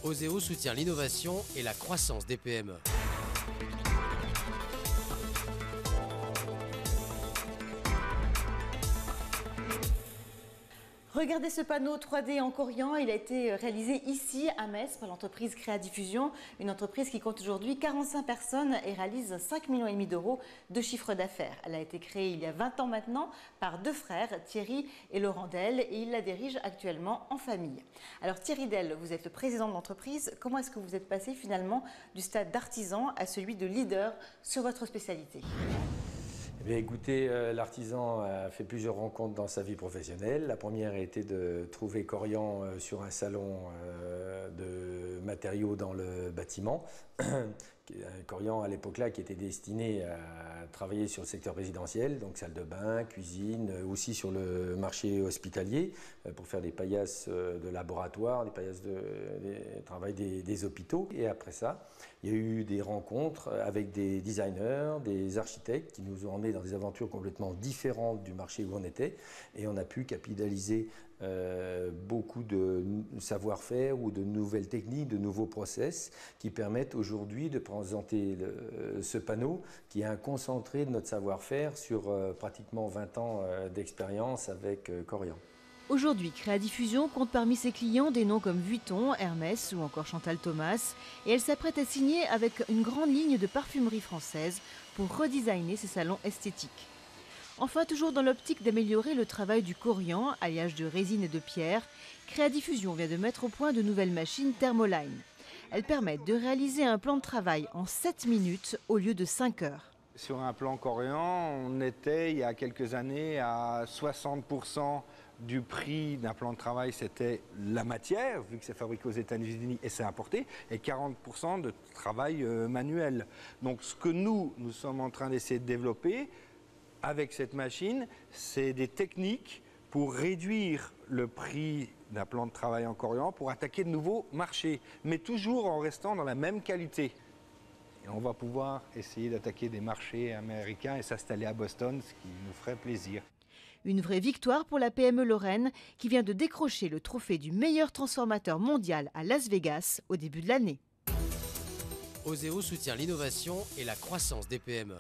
Oseo soutient l'innovation et la croissance des PME. Regardez ce panneau 3D en Corian, il a été réalisé ici à Metz par l'entreprise Créadiffusion, une entreprise qui compte aujourd'hui 45 personnes et réalise 5,5 millions d'euros de chiffre d'affaires. Elle a été créée il y a 20 ans maintenant par deux frères, Thierry et Laurent Del, et ils la dirigent actuellement en famille. Alors Thierry Del, vous êtes le président de l'entreprise, comment est-ce que vous êtes passé finalement du stade d'artisan à celui de leader sur votre spécialité ? Eh bien, écoutez, l'artisan a fait plusieurs rencontres dans sa vie professionnelle. La première a été de trouver Corian sur un salon de matériaux dans le bâtiment. Corian à l'époque-là qui était destiné à travailler sur le secteur résidentiel, donc salle de bain, cuisine, aussi sur le marché hospitalier pour faire des paillasses de laboratoire, des paillasses de travail des hôpitaux. Et après ça, il y a eu des rencontres avec des designers, des architectes qui nous ont emmenés dans des aventures complètement différentes du marché où on était, et on a pu capitaliser beaucoup de savoir-faire ou de nouvelles techniques, de nouveaux process qui permettent aujourd'hui de présenter ce panneau qui est un concentré de notre savoir-faire sur pratiquement 20 ans d'expérience avec Corian. Aujourd'hui, Créadiffusion compte parmi ses clients des noms comme Vuitton, Hermès ou encore Chantal Thomas, et elle s'apprête à signer avec une grande ligne de parfumerie française pour redesigner ses salons esthétiques. Enfin, toujours dans l'optique d'améliorer le travail du Corian, alliage de résine et de pierre, Créadiffusion vient de mettre au point de nouvelles machines Thermoline. Elles permettent de réaliser un plan de travail en 7 minutes au lieu de 5 heures. Sur un plan Corian, on était il y a quelques années à 60% du prix d'un plan de travail, c'était la matière, vu que c'est fabriqué aux États-Unis et c'est importé, et 40% de travail manuel. Donc ce que nous sommes en train d'essayer de développer avec cette machine, c'est des techniques pour réduire le prix d'un plan de travail en Corian, pour attaquer de nouveaux marchés, mais toujours en restant dans la même qualité. Et on va pouvoir essayer d'attaquer des marchés américains et s'installer à Boston, ce qui nous ferait plaisir. Une vraie victoire pour la PME Lorraine qui vient de décrocher le trophée du meilleur transformateur mondial à Las Vegas au début de l'année. Oseo soutient l'innovation et la croissance des PME.